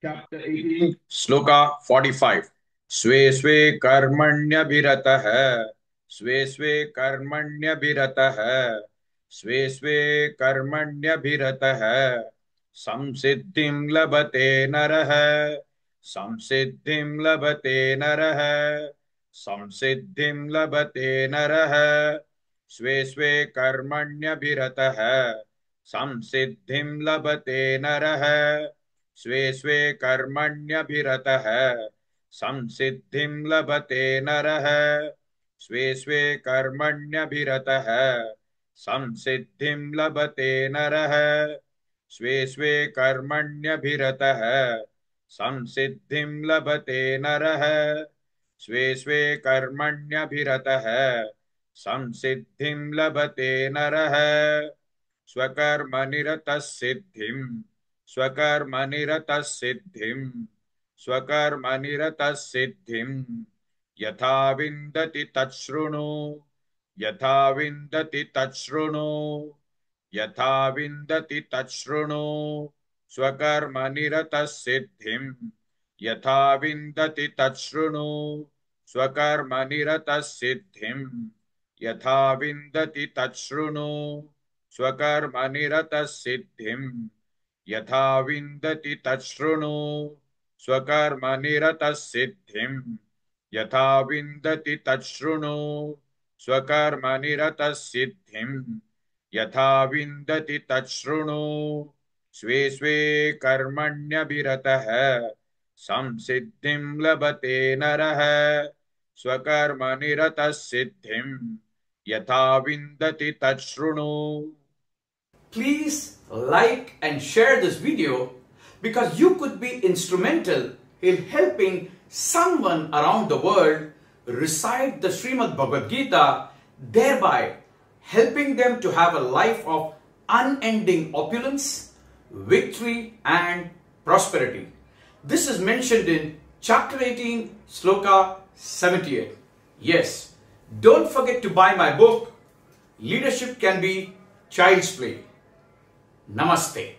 Chapter 18, Sloka 45. स्वे स्वे कर्मण्यभिरतः स्वे स्वे कर्मण्यभिरतः स्वे स्वे कर्मण्यभिरतः संसिद्धिं लभते नरः संसिद्धिं लभते नरः संसिद्धिं लभते नरः स्वे स्वे कर्मण्यभिरतः संसिद्धिं लभते नरः स्वे स्वे कर्मण्यभिरतः संसिद्धिं लभते नरः स्वे स्वे कर्मण्यभिरतः संसिद्धिं लभते नरः स्वे स्वे कर्मण्यभिरतः संसिद्धिं लभते नरः स्वे स्वे कर्मण्यभिरतः संसिद्धिं लभते नरः स्वकर्मनिरतः सिद्धिं स्वकर्मनिरतः सिद्धिं स्वकर्मनिरतः सिद्धिं यथा विन्दति तच्छृणु यथा विन्दति तच्छृणु यथा विन्दति तच्छृणु स्वकर्मनिरतः सिद्धिं यथा विन्दति तच्छृणु स्वकर्मनिरतः सिद्धिं यथा विन्दति तच्छृणु स्वकर्मनिरतः सिद्धिं यथा विन्दति तच्छृणु स्वकर्मनिरतः सिद्धिं यथा विन्दति तच्छृणु स्वकर्मनिरतः सिद्धिं यथा विन्दति तच्छृणु स्वे स्वे कर्मण्यभिरतः संसिद्धिं लभते नरः स्वकर्मनिरतः सिद्धिं यथा विन्दति तच्छृणु. Please like and share this video because you could be instrumental in helping someone around the world recite the Srimad Bhagavad Gita, thereby helping them to have a life of unending opulence, victory and prosperity. This is mentioned in chapter 18, sloka 78. Yes, don't forget to buy my book, Leadership Can Be Child's Play. Namaste.